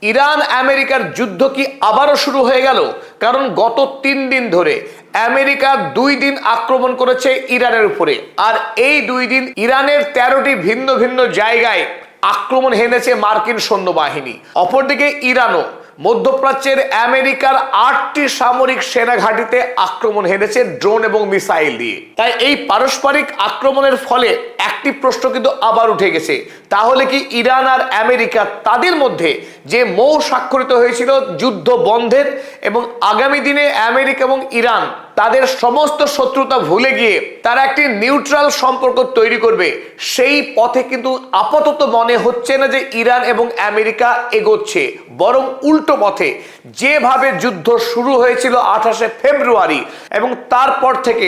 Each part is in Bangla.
ইরান আমেরিকার যুদ্ধ কি আবারও শুরু হয়ে গেল? কারণ গত 3 দিন ধরে আমেরিকা 2 দিন আক্রমণ করেছে ইরানের উপরে, আর এই 2 দিন ইরানের 13টি ভিন্ন ভিন্ন জায়গায় আক্রমণ হেনেছে মার্কিন সৈন্যবাহিনী। অপরদিকে ইরানও মধ্যপ্রাচ্যের আমেরিকার 8টি সামরিক সেনা ঘাঁটিতে আক্রমণ হেনেছে ড্রোন এবং মিসাইল দিয়ে। তাই এই পারস্পরিক আক্রমণের ফলে একটি প্রশ্ন কিন্তু আবার উঠে গেছে, তাহলে কি ইরান আর আমেরিকা তাদের মধ্যে যে মৌ স্বাক্ষরিত হয়েছিল যুদ্ধ বন্ধের এবং আগামী দিনে আমেরিকা এবং ইরান তাদের সমস্ত শত্রুতা ভুলে গিয়ে তারা একটি নিউট্রাল সম্পর্ক তৈরি করবে, সেই পথে কিন্তু আপাতত মনে হচ্ছে না যে ইরান এবং আমেরিকা এগোচ্ছে, বরং উল্টো পথে। যেভাবে যুদ্ধ শুরু হয়েছিল 28শে ফেব্রুয়ারি এবং তারপর থেকে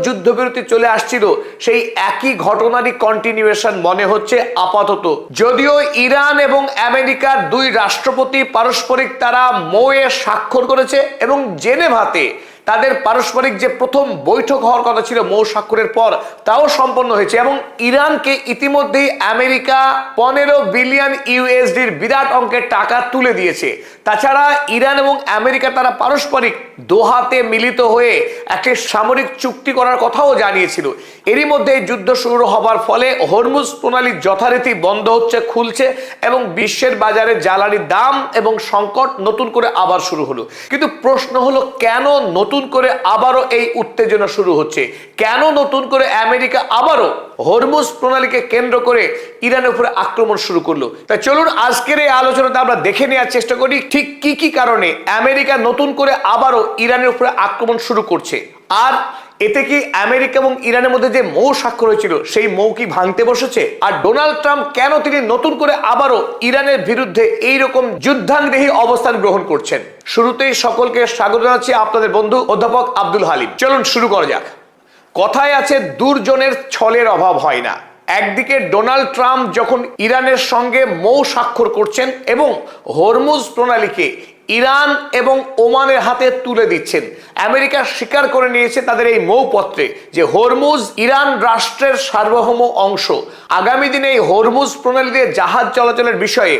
যুদ্ধবিরতি চলে আসছিল, সেই একই ঘটনারই কন্টিনিউয়েশন মনে হচ্ছে আপাতত। যদিও ইরান এবং আমেরিকার 2 রাষ্ট্রপতি পারস্পরিক তারা মৌয়ে স্বাক্ষর করেছে এবং জেনেভাতে তাদের পারস্পরিক যে প্রথম বৈঠক হওয়ার কথা ছিল মৌ স্বাক্ষরের পর, তাও সম্পন্ন হয়েছে এবং ইরানকে ইতিমধ্যেই আমেরিকা 15 বিলিয়ন ইউএসডির বিরাট অঙ্কের টাকা তুলে দিয়েছে। তাছাড়া ইরান এবং আমেরিকা তারা পারস্পরিক দোহাতে মিলিত হয়ে একটি সামরিক চুক্তি করার কথাও জানিয়েছিল। এরই মধ্যে যুদ্ধ শুরু হবার ফলে হরমুজ প্রণালী যথারীতি বন্ধ হচ্ছে, খুলছে এবং বিশ্বের বাজারে জ্বালানির দাম এবং সংকট নতুন করে আবার শুরু হলো। কিন্তু প্রশ্ন হলো, কেন নতুন করে আবারও এই উত্তেজনা শুরু হচ্ছে? কেন নতুন করে আমেরিকা আবারও হরমুজ প্রণালীকে কেন্দ্র করে ইরানের উপরে আক্রমণ শুরু করলো? তাই চলুন আজকের এই আলোচনাতে আমরা দেখে নেওয়ার চেষ্টা করি ঠিক কি কি কারণে আমেরিকা নতুন করে আবারও ইরানের উপরে আক্রমণ শুরু করছে, আর এতে কি আমেরিকা এবং ইরানের মধ্যে যে মৌ স্বাক্ষর হয়েছিল সেই মৌ কি ভাঙতে বসেছে? আর ডোনাল্ড ট্রাম্প কেন তিনি নতুন করে আবারও ইরানের বিরুদ্ধে এইরকম যুদ্ধাঙ্গদেহী অবস্থান গ্রহণ করছেন? শুরুতেই সকলকে স্বাগত জানাচ্ছি আপনাদের বন্ধু অধ্যাপক আব্দুল হালিম। চলুন শুরু করা যাক। কথায় আছে, দুর্জনের ছলের অভাব হয় না। একদিকে ডোনাল্ড ট্রাম্প যখন ইরানের সঙ্গে মৌ স্বাক্ষর করছেন এবং হরমুজ প্রণালীকে ইরান এবং ওমানের হাতে তুলে দিচ্ছেন, আমেরিকা স্বীকার করে নিয়েছে তাদের এই মৌপত্রে যে হরমুজ ইরান রাষ্ট্রের সার্বভৌম অংশ। আগামী দিনে এই হরমুজ প্রণালী দিয়ে জাহাজ চলাচলের বিষয়ে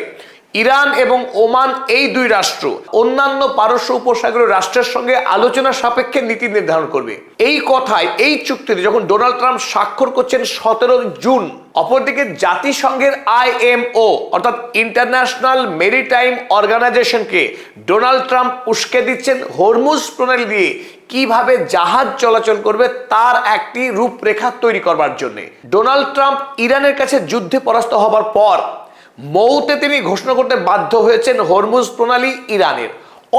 ইরান এবং ওমান এই 2 রাষ্ট্র অন্যান্য পারস্য উপসাগরীয় রাষ্ট্রের সঙ্গে আলোচনা সাপেক্ষে নীতি নির্ধারণ করবে। এই কথায় এই চুক্তিতে যখন ডোনাল্ড ট্রাম্প স্বাক্ষর করছেন 17 জুন, অপরদিকে জাতিসংঘের IMO অর্থাৎ ইন্টারন্যাশনাল মেরিটাইম অর্গানাইজেশনকে ডোনাল্ড ট্রাম্প উস্কে দিচ্ছেন হরমুজ প্রণালী দিয়ে কিভাবে জাহাজ চলাচল করবে তার একটি রূপরেখা তৈরি করবার জন্য। ডোনাল্ড ট্রাম্প ইরানের কাছে যুদ্ধে পরাস্ত হবার পর মৌতে তিনি ঘোষণা করতে বাধ্য হয়েছেন হরমুজ প্রণালী ইরানের,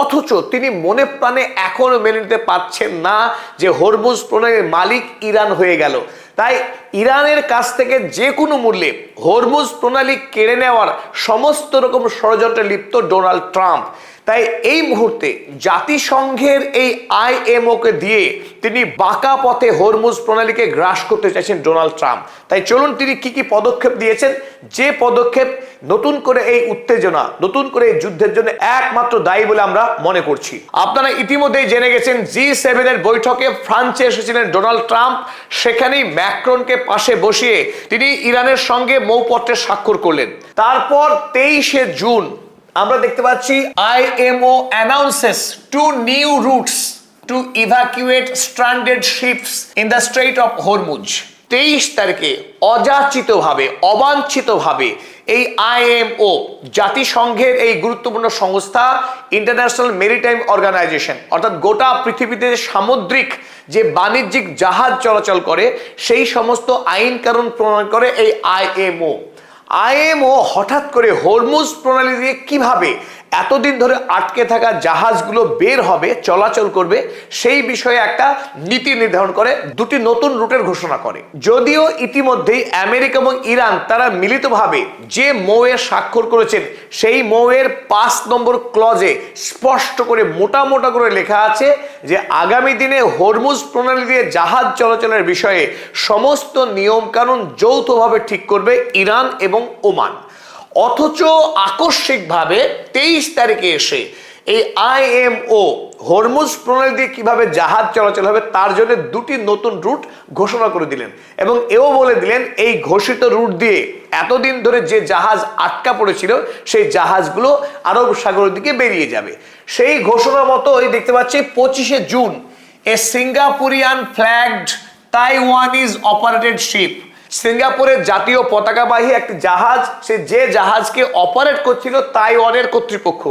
অথচ তিনি মনে প্রাণে এখনো মেনে নিতে পারছেন না যে হরমুজ প্রণালীর মালিক ইরান হয়ে গেল। তাই ইরানের কাছ থেকে যে কোনো মূল্যে হরমুজ প্রণালী কেড়ে নেওয়ার সমস্ত রকম ষড়যন্ত্রে লিপ্ত ডোনাল্ড ট্রাম্প। তাই এই মুহূর্তে জাতিসংঘের এই IMO কে দিয়ে তিনি বাঁকা পথে হরমুজ প্রণালীকে গ্রাস করতে চাইছেন ডোনাল্ড ট্রাম্প। তাই চলুন তিনি কি কি পদক্ষেপ দিয়েছেন, যে পদক্ষেপ নতুন করে এই উত্তেজনা, নতুন করে এই যুদ্ধের জন্য একমাত্র দায়ী বলে আমরা মনে করছি। আপনারা ইতিমধ্যেই জেনে গেছেন G7 এর বৈঠকে ফ্রান্সে এসেছিলেন ডোনাল্ড ট্রাম্প, সেখানেই ম্যাক্রনকে পাশে বসিয়ে তিনি ইরানের সঙ্গে মৌপত্রে স্বাক্ষর করলেন। তারপর 23শে জুন আমরা দেখতে পাচ্ছি IMO announces 2 new routes to evacuate stranded ships in the Strait of Hormuz। 23 তারিখে অযাচিতভাবে, অবাঞ্ছিতভাবে এই IMO জাতিসংঘের এই গুরুত্বপূর্ণ সংস্থা ইন্টারন্যাশনাল মেরিটাইম অর্গানাইজেশন অর্থাৎ গোটা পৃথিবীতে সামুদ্রিক যে বাণিজ্যিক জাহাজ চলাচল করে সেই সমস্ত আইন কানুন প্রণয়ন করে এই IMO হঠাৎ করে হরমুজ প্রণালী দিয়ে কিভাবে এতদিন ধরে আটকে থাকা জাহাজগুলো বের হবে, চলাচল করবে, সেই বিষয়ে একটা নীতি নির্ধারণ করে, 2টি নতুন রুটের ঘোষণা করে। যদিও ইতিমধ্যেই আমেরিকা এবং ইরান তারা মিলিতভাবে যে মৌয়ে স্বাক্ষর করেছেন সেই মৌয়ের 5 নম্বর ক্লজে স্পষ্ট করে মোটা মোটা করে লেখা আছে যে আগামী দিনে হরমুজ প্রণালী দিয়ে জাহাজ চলাচলের বিষয়ে সমস্ত নিয়ম কানুন যৌথভাবে ঠিক করবে ইরান এবং ওমান। অথচ আকস্মিকভাবে 23 তারিখে এসে এই IMO হরমুজ প্রণালী দিয়ে কিভাবে জাহাজ চলাচল হবে তার জন্য দুটি নতুন রুট ঘোষণা করে দিলেন এবং এও বলে দিলেন এই ঘোষিত রুট দিয়ে এতদিন ধরে যে জাহাজ আটকা পড়েছিল সেই জাহাজগুলো আরব সাগরের দিকে বেরিয়ে যাবে। সেই ঘোষণা মতো দেখতে পাচ্ছি 25শে June a Singaporean flagged Taiwanese operated ship, সিঙ্গাপুরের জাতীয় পতাকাবাহী একটি জাহাজ, যে জাহাজকে অপারেট করছিল তাইওয়ানের কর্তৃপক্ষ,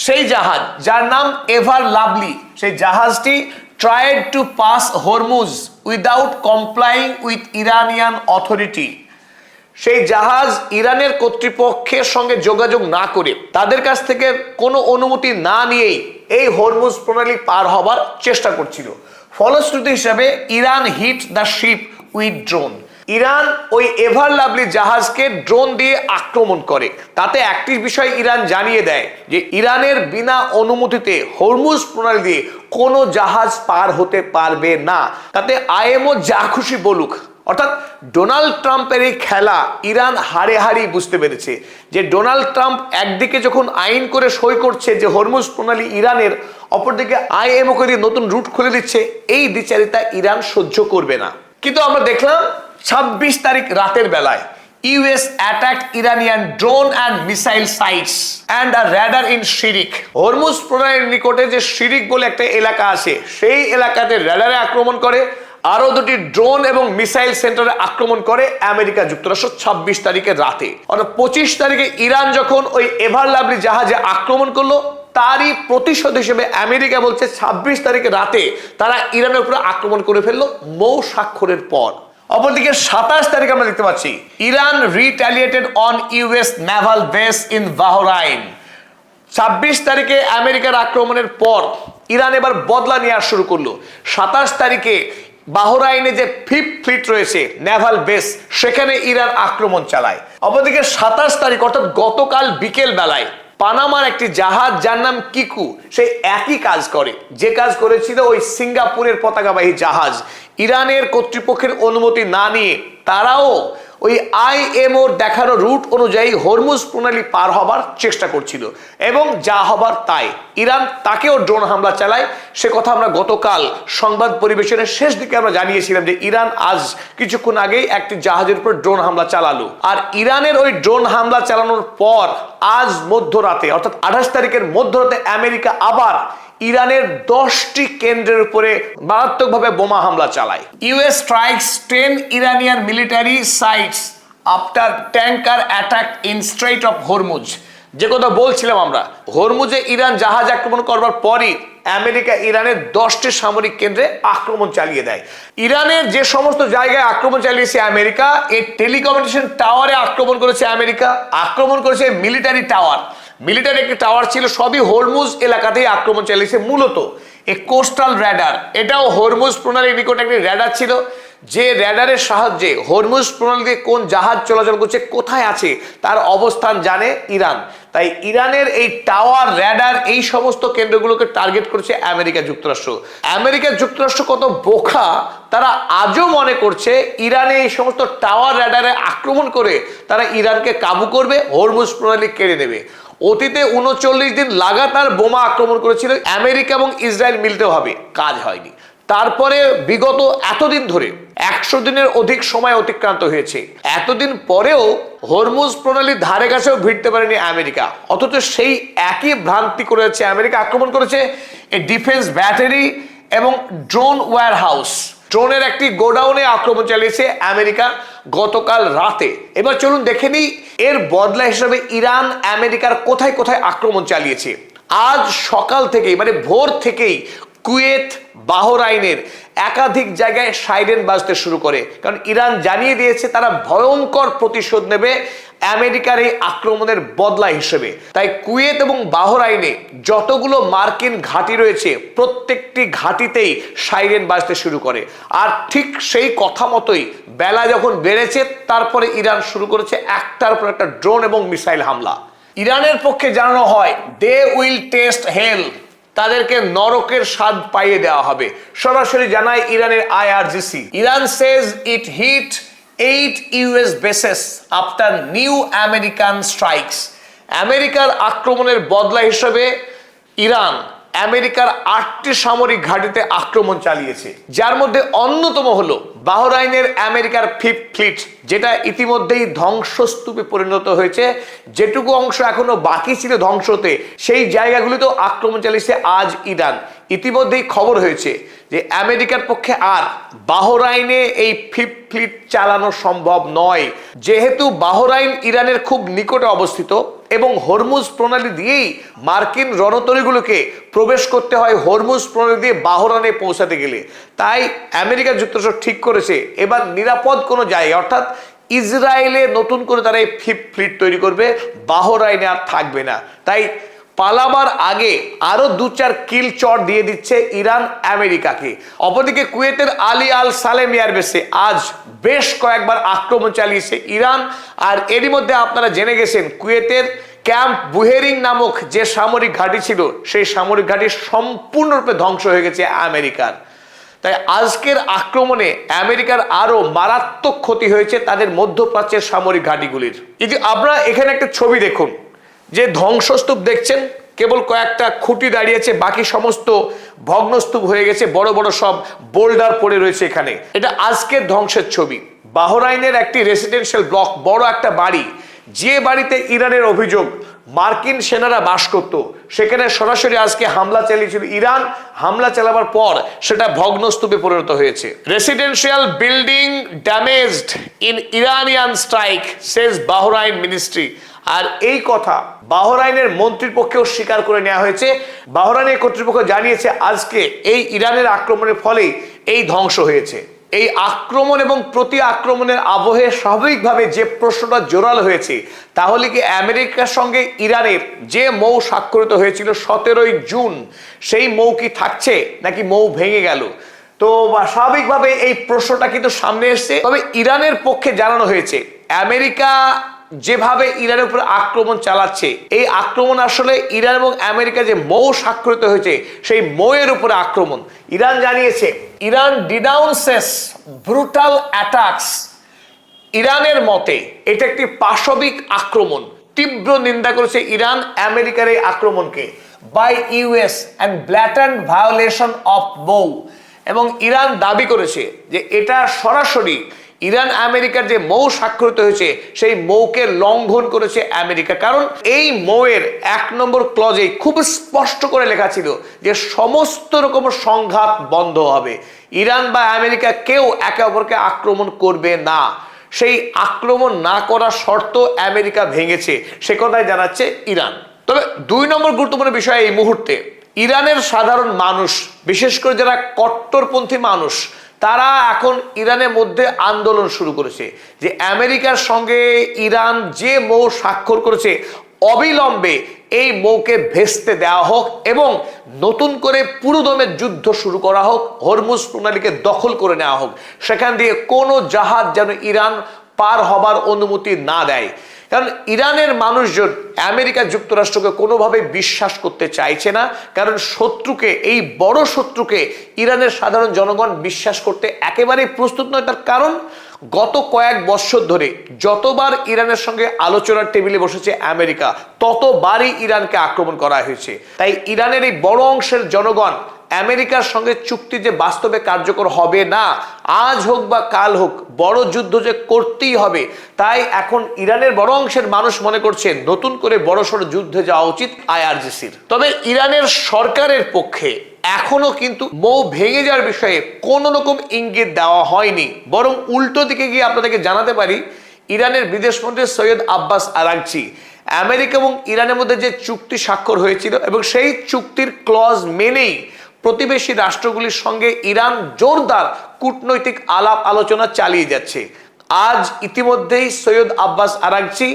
সেই জাহাজ যার নাম এভার লাভলি, সেই জাহাজটি tried to pass Hormuz without কমপ্লাইং with Iranian authority. সেই জাহাজ ইরানের কর্তৃপক্ষের সঙ্গে যোগাযোগ না করে তাদের কাছ থেকে কোনো অনুমতি না নিয়েই এই হরমুজ প্রণালী পার হবার চেষ্টা করছিল। ফলশ্রুতি হিসাবে Iran hit the ship with drone. Iran ওই এভার লাভলি জাহাজকে ড্রোন দিয়ে আক্রমণ করে। তাতে একটি বিষয় ইরান জানিয়ে দেয় যে ইরানের বিনা অনুমতিতে হরমুজ প্রণালী দিয়ে কোনো জাহাজ পার হতে পারবে না। তাতে আইএমও যা খুশি বলুক, অর্থাৎ ডোনাল্ড ট্রাম্পের এই খেলা ইরান হাড়ে হাড়ি বুঝতে পেরেছে যে ডোনাল্ড ট্রাম্প একদিকে যখন আইন করে সই করছে যে হরমুজ প্রণালী ইরানের, অপরদিকে আইএমও কে দিয়ে নতুন রুট খুলে দিচ্ছে, এই দ্বিচারিতা ইরান সহ্য করবে না। কিন্তু আমরা দেখলাম 26 তারিখ রাতের বেলায় US attack Iranian drone and missile sites and a radar in শিরিক। হরমুজ প্রণালীর নিকটে যে শিরিক বলে একটা এলাকা আছে, সেই এলাকাতে রাডারে আক্রমণ করে, আরো দুটি ড্রোন এবং মিসাইল সেন্টারে আক্রমণ করে আমেরিকা যুক্তরাষ্ট্র 26 তারিখের রাতে। অর্থাৎ 25 তারিখে ইরান যখন ওই এভার লাভলি জাহাজে আক্রমণ করলো, তারই প্রতিশোধ হিসেবে আমেরিকা বলছে 26 তারিখে রাতে তারা ইরানের উপরে আক্রমণ করে ফেললো মৌ স্বাক্ষরের পর। অপরদিকে 27 তারিখে আমরা দেখতে পাচ্ছি Iran retaliated on US naval base in Bahrain. 26 তারিখে আমেরিকার আক্রমণের পর ইরান এবার বদলা নেওয়া শুরু করলো। 27 তারিখে বাহরাইনে যে ফিফথ ফ্লিট রয়েছে নেভাল বেস, সেখানে ইরান আক্রমণ চালায়। অপরদিকে 27 তারিখ অর্থাৎ গতকাল বিকেল বেলায় পানামার একটি জাহাজ যার নাম কিকু, সে একই কাজ করে যে কাজ করেছিল ওই সিঙ্গাপুরের পতাকাবাহী জাহাজ। ইরানের কর্তৃপক্ষের অনুমতি না নিয়ে তারাও ওই আইএমওর দেখানো রুট অনুযায়ী হরমুজ প্রণালী পার হবার চেষ্টা করছিল এবং যা হবার তাই, ইরান তাকেও ড্রোন হামলা চালায়। সে কথা আমরা গতকাল সংবাদ পরিবেশনের শেষ দিকে আমরা জানিয়েছিলাম যে ইরান আজ কিছুক্ষণ আগেই একটি জাহাজের উপর ড্রোন হামলা চালালো। আর ইরানের ওই ড্রোন হামলা চালানোর পর আজ মধ্যরাতে অর্থাৎ 28 তারিখের মধ্যরাতে আমেরিকা আবার ইরানের 10টি কেন্দ্রের উপরে মারাত্মকভাবে বোমা হামলা চালায়। US strikes 10 Iranian military sites after tanker attack in Strait of Hormuz. যে কথা বলছিলাম আমরা, হরমুজে ইরান জাহাজ আক্রমণ করবার পরই আমেরিকা ইরানের 10টি সামরিক কেন্দ্রে আক্রমণ চালিয়ে দেয়। ইরানের যে সমস্ত জায়গায় আক্রমণ চালিয়েছে আমেরিকা, এই টেলিকমিউনিকেশন টাওয়ারে আক্রমণ করেছে আমেরিকা, আক্রমণ করেছে মিলিটারি টাওয়ার, মিলিটারি একটি টাওয়ার ছিল, সবই হরমুজ এলাকাতেই আক্রমণ চালিয়েছে। মূলত এই কোস্টাল র্যাডার, এটাও হরমুজ প্রণালীর নিকট একটি র্যাডার ছিল, যে র্যাডারের সাহায্যে হরমুজ প্রণালী দিয়ে কোন জাহাজ চলাচল করছে, কোথায় আছে তার অবস্থান জানে ইরান। তাই ইরানের এই টাওয়ার, র্যাডার, এই সমস্ত কেন্দ্রগুলোকে টার্গেট করেছে আমেরিকা যুক্তরাষ্ট্র। আমেরিকা যুক্তরাষ্ট্র কত বোকা, তারা আজও মনে করছে ইরানে এই সমস্ত টাওয়ার র্যাডারে আক্রমণ করে তারা ইরানকে কাবু করবে, হরমুজ প্রণালী কেড়ে নেবে। অতীতে 39 দিন লাগাতার বোমা আক্রমণ করেছিল আমেরিকা এবং ইসরায়েল মিলিতভাবে, কাজ হয়নি। তারপরে বিগত এতদিন ধরে 100 দিনের অধিক সময় অতিক্রান্ত হয়েছে, এতদিন পরেও হরমুজ প্রণালীর ধারে কাছেও ভিড়তে পারেনি আমেরিকা। অথচ সেই একই ভ্রান্তি করেছে আমেরিকা, আক্রমণ করেছে এই ডিফেন্স ব্যাটারি এবং ড্রোন ওয়্যারহাউস, ড্রোনের একটি গোডাউনে আক্রমণ চালিয়েছে আমেরিকা গতকাল রাতে। এবার চলুন দেখে নিই এর বদলা হিসেবে ইরান আমেরিকার কোথায় কোথায় আক্রমণ চালিয়েছে। আজ সকাল থেকেই, মানে ভোর থেকেই কুয়েত, বাহরাইনের একাধিক জায়গায় সাইরেন বাজতে শুরু করে, কারণ ইরান জানিয়ে দিয়েছে তারা ভয়ঙ্কর প্রতিশোধ নেবে আমেরিকার এই আক্রমণের বদলা হিসেবে। তাই কুয়েত এবং বাহরাইনে যতগুলো মার্কিন ঘাঁটি রয়েছে প্রত্যেকটি ঘাঁটিতেই সাইরেন বাজতে শুরু করে। আর ঠিক সেই কথা মতোই বেলা যখন বেড়েছে, তারপরে ইরান শুরু করেছে একটার পর একটা ড্রোন এবং মিসাইল হামলা। ইরানের পক্ষে জানানো হয় দে উইল টেস্ট হেল, তাদেরকে নরকের স্বাদ পাইয়ে দেওয়া হবে। সরাসরি জানায় ইরানের IRGC. Iran says it hit 8 US bases after new American strikes. আমেরিকার আক্রমণের বদলা হিসেবে ইরান আমেরিকার 8টি সামরিক ঘাঁটিতে আক্রমণ চালিয়েছে, যার মধ্যে অন্যতম হলো বাহরাইনের আমেরিকার 5th ফ্লিট, যেটা ইতিমধ্যেই ধ্বংসস্তূপে পরিণত হয়েছে। যেটুকু অংশ এখনো বাকি ছিল ধ্বংস হতে, সেই জায়গাগুলিতেও আক্রমণ চালিয়েছে আজ ইরান। ইতিমধ্যেই খবর হয়েছে যে আমেরিকার পক্ষে আর বাহরাইনে এই 5th ফ্লিট চালানো সম্ভব নয়, যেহেতু বাহরাইন ইরানের খুব নিকটে অবস্থিত এবং হরমুজ প্রণালী দিয়েই মার্কিন রণতরীগুলোকে প্রবেশ করতে হয় হরমুজ প্রণালী দিয়ে বাহরাইনে পৌঁছাতে গেলে। তাই আমেরিকা যুক্তরাষ্ট্র ঠিক করেছে এবার নিরাপদ কোনো জায়গা, অর্থাৎ ইসরায়েলে নতুন করে তারা এই 5th ফ্লিট তৈরি করবে, বাহরাইনে আর থাকবে না। তাই পালাবার আগে আরো 2-4 কিল চট দিয়ে দিচ্ছে ইরান আমেরিকাকে। অপরদিকে কুয়েতের আলী আল সালেম এয়ারবেসে আজ বেশ কয়েকবার আক্রমণ চালিয়েছে ইরান। আর এরই মধ্যে আপনারা জেনে গেছেন কুয়েতের ক্যাম্প বুহেরিং নামক যে সামরিক ঘাঁটি ছিল, সেই সামরিক ঘাঁটি সম্পূর্ণরূপে ধ্বংস হয়ে গেছে আমেরিকার। তাই আজকের আক্রমণে আমেরিকার আরো মারাত্মক ক্ষতি হয়েছে তাদের মধ্যপ্রাচ্যের সামরিক ঘাঁটিগুলির। এই যে আপনারা এখানে একটা ছবি দেখুন, যে ধ্বংসস্তূপ দেখছেন, কেবল কয়েকটা খুঁটি দাঁড়িয়েছে, বাকি সমস্ত ভগ্নস্তূপ হয়ে গেছে, বড় বড় সব বোল্ডার পড়ে রয়েছে এখানে। এটা আজকের ধ্বংসের ছবি। বাহরাইনের একটি রেসিডেন্সিয়াল ব্লক, বড় একটা বাড়ি, যে বাড়িতে ইরানের অভিযোগ মার্কিন সেনারা বাস করত, সেখানে সরাসরি আজকে হামলা চালিয়েছিল ইরান। হামলা চালাবার পর সেটা ভগ্নস্তূপে পরিণত হয়েছে। Residential building damaged in Iranian strike, says Bahrain ministry. আর এই কথা বাহরাইনের মন্ত্রীর পক্ষেও স্বীকার করে নেওয়া হয়েছে। বাহরাইনের কর্তৃপক্ষ জানিয়েছে আজকে এই ইরানের আক্রমণের ফলেই এই ধ্বংস হয়েছে। এই আক্রমণ এবং প্রতি আক্রমণের আবহে স্বাভাবিকভাবে যে প্রশ্নটা জোরালো হয়েছে, তাহলে কি আমেরিকার সঙ্গে ইরানের যে মৌ স্বাক্ষরিত হয়েছিল 17ই জুন, সেই মৌ কি থাকছে নাকি মৌ ভেঙে গেল? তো স্বাভাবিকভাবে এই প্রশ্নটা কিন্তু সামনে এসছে। তবে ইরানের পক্ষে জানানো হয়েছে আমেরিকা যেভাবে ইরানের উপর আক্রমণ চালাচ্ছে, এই আক্রমণ আসলে ইরান এবং আমেরিকা যে মৌ স্বাক্ষরিত হয়েছে সেই মৌয়ের উপরে আক্রমণ। ইরান জানিয়েছে ইরান ডিনাউন্সেস ব্রুটাল অ্যাটাকস। ইরানের মতে এটা একটি পাশবিক আক্রমণ। তীব্র নিন্দা করেছে ইরান আমেরিকার এই আক্রমণকে, by US and blatant violation of মৌ। এবং ইরান দাবি করেছে যে এটা সরাসরি ইরান আমেরিকার যে মৌ স্বাক্ষরিত হয়েছে সেই মৌকে লঙ্ঘন করেছে আমেরিকা। কারণ এই মৌয়ের 1 নম্বর ক্লজে খুব স্পষ্ট করে লেখা ছিল যে সমস্ত রকম সংঘাত বন্ধ হবে, ইরান বা আমেরিকা কেউ একে অপরকে আক্রমণ করবে না। সেই আক্রমণ না করার শর্ত আমেরিকা ভেঙেছে, সে কথাই জানাচ্ছে ইরান। তবে 2 নম্বর গুরুত্বপূর্ণ বিষয় এই মুহূর্তে, ইরানের সাধারণ মানুষ, বিশেষ করে যারা কট্টরপন্থী মানুষ, তারা এখন ইরানের মধ্যে আন্দোলন শুরু করেছে যে আমেরিকার সঙ্গে ইরান যে মৌ স্বাক্ষর করেছে অবিলম্বে এই মৌকে ভেস্তে দেওয়া হোক এবং নতুন করে পুরোদমে যুদ্ধ শুরু করা হোক, হরমুজ প্রণালীকে দখল করে নেওয়া হোক, সেখান দিয়ে কোনো জাহাজ যেন ইরান পার হবার অনুমতি না দেয়। কারণ ইরানের মানুষজন আমেরিকা যুক্তরাষ্ট্রকে কোনোভাবে বিশ্বাস করতে চাইছে না, কারণ শত্রুকে, এই বড় শত্রুকে ইরানের সাধারণ জনগণ বিশ্বাস করতে একেবারেই প্রস্তুত নয়। তার কারণ গত কয়েক বছর ধরে যতবার ইরানের সঙ্গে আলোচনার টেবিলে বসেছে আমেরিকা, ততবারই ইরানকে আক্রমণ করা হয়েছে। তাই ইরানের এই বড় অংশের জনগণ আমেরিকার সঙ্গে চুক্তি যে বাস্তবে কার্যকর হবে না, আজ হোক বা কাল হোক, বড় যুদ্ধ যে করতেই হবে, তাই এখন ইরানের বড় অংশের মানুষ মনে করছে নতুন করে বড়সড় যুদ্ধে যাওয়া উচিত আইআরজিসির। তবে ইরানের সরকারের পক্ষে এখনো কিন্তু মৌ ভেঙে যাওয়ার বিষয়ে কোনো রকম ইঙ্গিত দেওয়া হয়নি, বরং উল্টো দিকে গিয়ে আপনাদেরকে জানাতে পারি, ইরানের বিদেশমন্ত্রী সৈয়দ আব্বাস আরাগচি আমেরিকা এবং ইরানের মধ্যে যে চুক্তি স্বাক্ষর হয়েছিল এবং সেই চুক্তির ক্লজ মেনেই প্রতিবেশী রাষ্ট্রগুলির সঙ্গে ইরান জোরদার কূটনৈতিক আলাপ আলোচনা চালিয়ে যাচ্ছে। আজ ইতিমধ্যেই সৈয়দ আব্বাস আরাগচি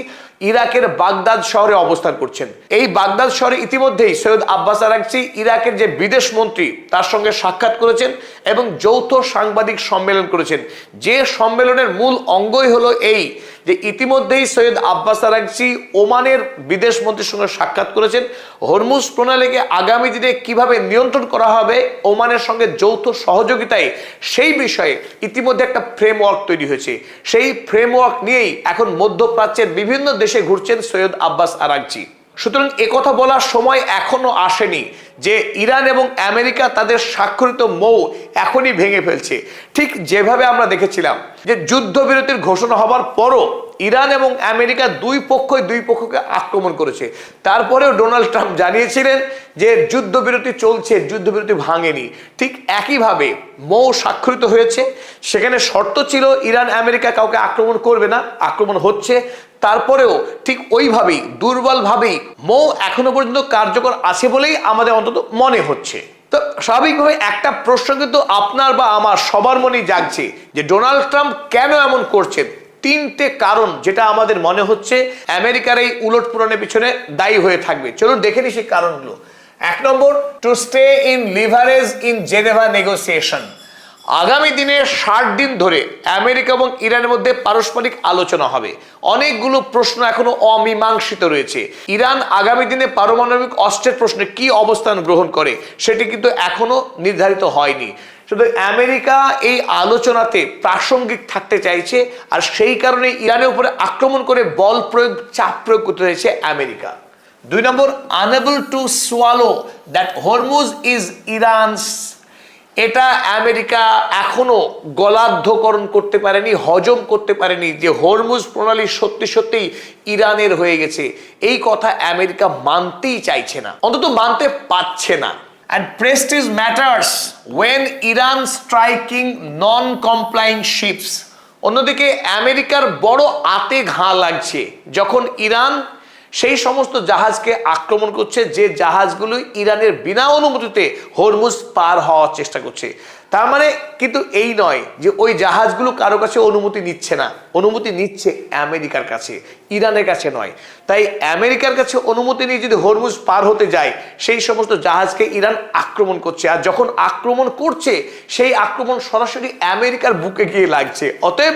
ইরাকের বাগদাদ শহরে অবস্থান করছেন। এই বাগদাদ শহরে ইতিমধ্যেই সৈয়দ আব্বাস আরাগচি ইরাকের যে বিদেশ মন্ত্রী তার সঙ্গে সাক্ষাৎ করেছেন এবং যৌথ সাংবাদিক সম্মেলন করেছেন। যে সম্মেলনের মূল অঙ্গই হলো এই যে ইতিমধ্যেই সৈয়দ আব্বাস আরাগচি ওমানের বিদেশ মন্ত্রীর সঙ্গে সাক্ষাৎ করেছেন। হরমুজ প্রণালীকে আগামী দিনে কিভাবে নিয়ন্ত্রণ করা হবে ওমানের সঙ্গে যৌথ সহযোগিতায়, সেই বিষয়ে ইতিমধ্যে একটা ফ্রেমওয়ার্ক তৈরি হয়েছে। সেই ফ্রেমওয়ার্ক নিয়েই এখন মধ্যপ্রাচ্যের বিভিন্ন দেশে ঘুরছেন সৈয়দ আব্বাস আরাগচি। সুতরাং একথা বলার সময় এখনো আসেনি যে ইরান এবং আমেরিকা তাদের স্বাক্ষরিত মৌ এখনই ভেঙে ফেলছে। ঠিক যেভাবে আমরা দেখেছিলাম যে যুদ্ধবিরতির ঘোষণা হবার পরও ইরান এবং আমেরিকা দুই পক্ষকে আক্রমণ করেছে, তারপরেও ডোনাল্ড ট্রাম্প জানিয়েছিলেন যে যুদ্ধবিরতি চলছে, যুদ্ধবিরতি ভাঙেনি। ঠিক একইভাবে মৌ স্বাক্ষরিত হয়েছে, সেখানে শর্ত ছিল ইরান আমেরিকা কাউকে আক্রমণ করবে না, আক্রমণ হচ্ছে, তারপরেও ঠিক ওইভাবেই দুর্বলভাবেই মৌ এখনো পর্যন্ত কার্যকর আছে বলেই আমাদের অন্তত মনে হচ্ছে। তো স্বাভাবিকভাবে একটা প্রশ্ন কিন্তু আপনার বা আমার সবার মনেই জাগছে যে ডোনাল্ড ট্রাম্প কেন এমন করছেন। তিনটে কারণ যেটা আমাদের মনে হচ্ছে আমেরিকার এই উলটপুরনের পিছনে দায়ী হয়ে থাকবে। চলুন দেখে নিই সেই কারণগুলো। 1 number, to stay in leverage in Geneva negotiation. আগামী দিনে 60 দিন ধরে আমেরিকা এবং ইরানের মধ্যে পারস্পরিক আলোচনা হবে। অনেকগুলো প্রশ্ন এখনো অমীমাংসিত রয়েছে। ইরান আগামী দিনে পারমাণবিক অস্ত্রের প্রশ্নে কি অবস্থান গ্রহণ করে সেটি কিন্তু এখনো নির্ধারিত হয়নি। শুধু আমেরিকা এই আলোচনাতে প্রাসঙ্গিক থাকতে চাইছে, আর সেই কারণে ইরানের উপরে আক্রমণ করে বল প্রয়োগ, চাপ প্রয়োগ করতে চাইছে America. 2 number, unable to swallow that Hormuz is ইরানস। এটা আমেরিকা এখনো গলার্ধকরণ করতে পারেনি, হজম করতে পারেনি যে হরমুজ প্রণালী সত্যি ইরানের হয়ে গেছে। এই কথা আমেরিকা মানতেই চাইছে না, অন্তত মানতে পারছে না। And prestige matters when Iran striking non-complying ships. অন্যদিকে আমেরিকার বড় আতে ঘা লাগছে যখন ইরান সেই সমস্ত জাহাজকে আক্রমণ করছে যে জাহাজগুলো ইরানের বিনা অনুমতিতে হরমুজ পার হওয়ার চেষ্টা করছে। তার মানে কিন্তু এই নয় যে ওই জাহাজগুলো কারো কাছে অনুমতি নিচ্ছে না, অনুমতি নিচ্ছে আমেরিকার কাছে, ইরানের কাছে নয়। তাই আমেরিকার কাছে অনুমতি নিয়ে যদি হরমুজ পার হতে যায় সেই সমস্ত জাহাজকে ইরান আক্রমণ করছে, আর যখন আক্রমণ করছে সেই আক্রমণ সরাসরি আমেরিকার বুকে গিয়ে লাগছে। অতএব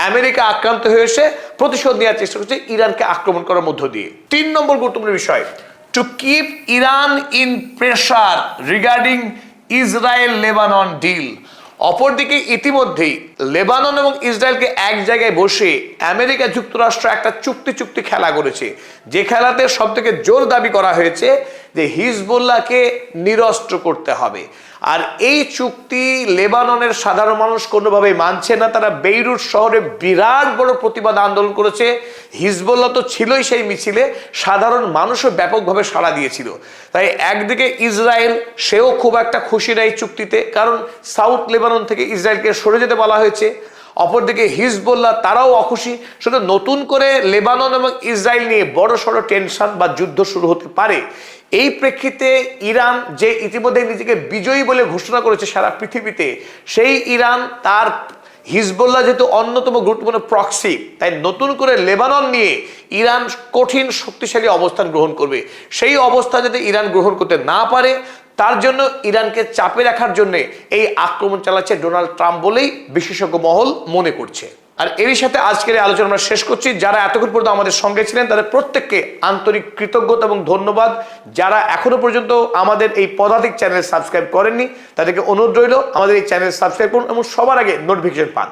আমেরিকা আক্রান্ত হয়ে এসে প্রতিশোধ নেওয়ার চেষ্টা করছে ইরানকে আক্রমণ করার মধ্য দিয়ে। 3 নম্বর গুরুত্বপূর্ণ বিষয়, to keep Iran in pressure regarding Israel Lebanon deal. অপরদিকে ইতিমধ্যেই লেবানন এবং ইসরায়েলকে এক জায়গায় বসে আমেরিকা যুক্তরাষ্ট্র একটা চুক্তি খেলা করেছে, যে খেলাতে সব থেকে জোর দাবি করা হয়েছে যে হিজবুল্লাহকে নিরস্ত্র করতে হবে। আর এই চুক্তি লেবাননের সাধারণ মানুষ কোনোভাবেই মানছে না। তারা বেইরুট শহরে বিরাট বড় প্রতিবাদ আন্দোলন করেছে। হিজবুল্লাহ তো ছিলই সেই মিছিলে, সাধারণ মানুষও ব্যাপকভাবে সাড়া দিয়েছিল। তাই একদিকে ইসরায়েল, সেও খুব একটা খুশি না এই চুক্তিতে, কারণ সাউথ লেবানন থেকে ইসরায়েলকে সরে যেতে বলা হয়েছে। অপরদিকে হিজবুল্লাহ, তারাও অখুশি। শুধু নতুন করে লেবানন এবং ইসরায়েল নিয়ে বড় সড়ো টেনশন বা যুদ্ধ শুরু হতে পারে। এই প্রেক্ষিতে ইরান, যে ইতিমধ্যে নিজেকে বিজয়ী বলে ঘোষণা করেছে সারা পৃথিবীতে, সেই ইরান তার হিজবুল্লাহ যেহেতু অন্যতম গুরুত্বপূর্ণ প্রক্সি, তাই নতুন করে লেবানন নিয়ে ইরান কঠিন শক্তিশালী অবস্থান গ্রহণ করবে। সেই অবস্থা যদি ইরান গ্রহণ করতে না পারে, তার জন্য ইরানকে চাপে রাখার জন্য এই আক্রমণ চালাচ্ছে ডোনাল্ড ট্রাম্প বলেই বিশেষজ্ঞ মহল মনে করছে। আর এরই সাথে আজকের আলোচনা আমরা শেষ করছি। যারা এতক্ষণ পর্যন্ত আমাদের সঙ্গে ছিলেন তাদের প্রত্যেককে আন্তরিক কৃতজ্ঞতা এবং ধন্যবাদ। যারা এখনো পর্যন্ত আমাদের এই পদাতিক চ্যানেল সাবস্ক্রাইব করেননি তাদেরকে অনুরোধ রইল আমাদের এই চ্যানেল সাবস্ক্রাইব করুন এবং সবার আগে নোটিফিকেশন পান।